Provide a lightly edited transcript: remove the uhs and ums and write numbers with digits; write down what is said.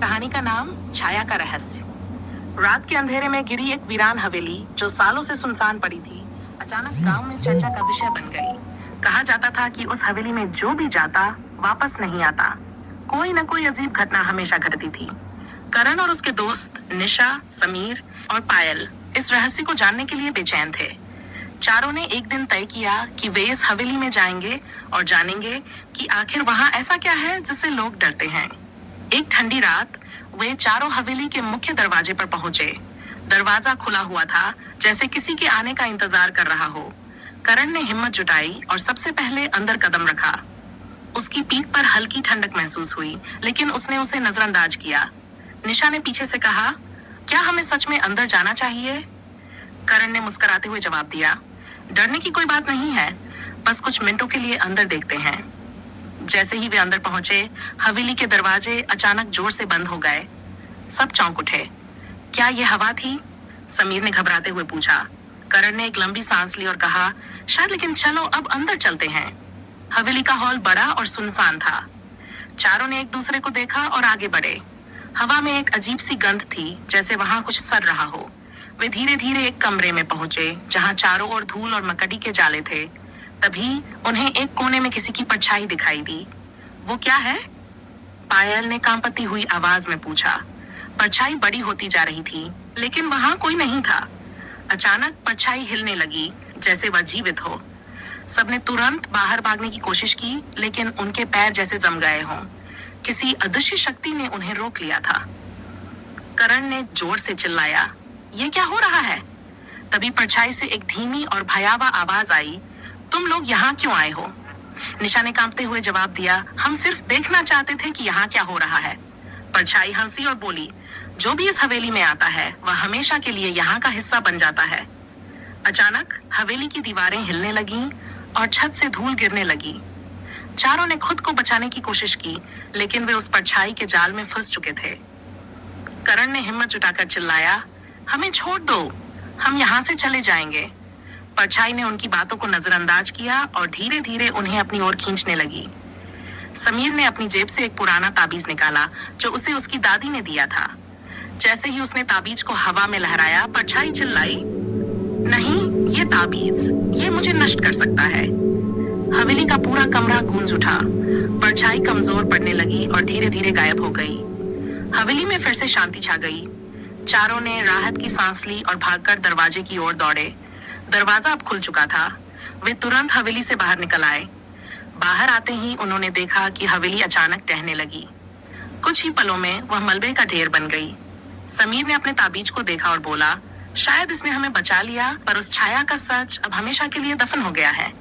कहानी का नाम छाया का रहस्य। रात के अंधेरे में गिरी एक वीरान हवेली जो सालों से सुनसान पड़ी थी, अचानक गांव में चर्चा का विषय बन गई। कहा जाता था कि उस हवेली में जो भी जाता वापस नहीं आता। कोई न कोई अजीब घटना हमेशा घटती थी। करण और उसके दोस्त निशा, समीर और पायल इस रहस्य को जानने के लिए बेचैन थे। चारों ने एक दिन तय किया कि वे इस हवेली में जाएंगे और जानेंगे कि आखिर वहां ऐसा क्या है जिससे लोग डरते हैं। एक ठंडी रात वे चारों हवेली के मुख्य दरवाजे पर पहुंचे। दरवाजा खुला हुआ था, जैसे किसी के आने का इंतजार कर रहा हो। करण ने हिम्मत जुटाई और सबसे पहले अंदर कदम रखा। उसकी पीठ पर हल्की ठंडक महसूस हुई, लेकिन उसने उसे नजरअंदाज किया। निशा ने पीछे से कहा, क्या हमें सच में अंदर जाना चाहिए? करण ने मुस्कुराते हुए जवाब दिया, डरने की कोई बात नहीं है, बस कुछ मिनटों के लिए अंदर देखते हैं। जैसे ही वे अंदर पहुंचे, हवेली के दरवाजे अचानक जोर से बंद हो गए। सब चौंक उठे। क्या ये हवा थी? समीर ने घबराते हुए पूछा। करण ने एक लंबी सांस ली और कहा, शायद, लेकिन चलो अब अंदर चलते हैं। हवेली का हॉल बड़ा और सुनसान था। चारों ने एक दूसरे को देखा और आगे बढ़े। हवा में एक अजीब सी गंध थी, जैसे वहां कुछ सड़ रहा हो। वे धीरे धीरे एक कमरे में पहुंचे, जहां चारों ओर धूल और मकड़ी के जाले थे। तभी उन्हें एक कोने में किसी की परछाई दिखाई दी। वो क्या है? पायल ने कांपती हुई आवाज में पूछा। परछाई बड़ी होती जा रही थी, लेकिन वहां कोई नहीं था। अचानक परछाई हिलने लगी, जैसे वह जीवित हो। सबने तुरंत बाहर भागने की कोशिश की, लेकिन उनके पैर जैसे जम गए हों। किसी अदृश्य शक्ति ने उन्हें रोक लिया था। करण ने जोर से चिल्लाया, ये क्या हो रहा है? तभी परछाई से एक धीमी और भयावह आवाज आई, तुम लोग यहाँ क्यों आए हो? निशा ने कांपते हुए जवाब दिया, हम सिर्फ देखना चाहते थे कि यहाँ क्या हो रहा है। परछाई हंसी और बोली, जो भी इस हवेली में आता है वह हमेशा के लिए यहाँ का हिस्सा बन जाता है। अचानक हवेली की दीवारें हिलने लगीं और छत से धूल गिरने लगी। चारों ने खुद को बचाने की कोशिश की, लेकिन वे उस परछाई के जाल में फंस चुके थे। करण ने हिम्मत जुटाकर चिल्लाया, हमें छोड़ दो, हम यहाँ से चले जाएंगे। परछाई ने उनकी बातों को नजरअंदाज किया और धीरे धीरे उन्हें अपनी ओर खींचने लगी। समीर ने अपनी जेब से एक पुराना ताबीज निकाला, जो उसे उसकी दादी ने दिया था। जैसे ही उसने ताबीज को हवा में लहराया, परछाई चिल्लाई, नहीं, ये ताबीज, ये मुझे नष्ट कर सकता है। हवेली का पूरा कमरा गूंज उठा। परछाई कमजोर पड़ने लगी और धीरे धीरे गायब हो गई। हवेली में फिर से शांति छा गई। चारों ने राहत की सांस ली और भागकर दरवाजे की ओर दौड़े। दरवाजा अब खुल चुका था। वे तुरंत हवेली से बाहर निकल आए। बाहर आते ही उन्होंने देखा कि हवेली अचानक टहने लगी। कुछ ही पलों में वह मलबे का ढेर बन गई। समीर ने अपने ताबीज को देखा और बोला, शायद इसने हमें बचा लिया, पर उस छाया का सच अब हमेशा के लिए दफन हो गया है।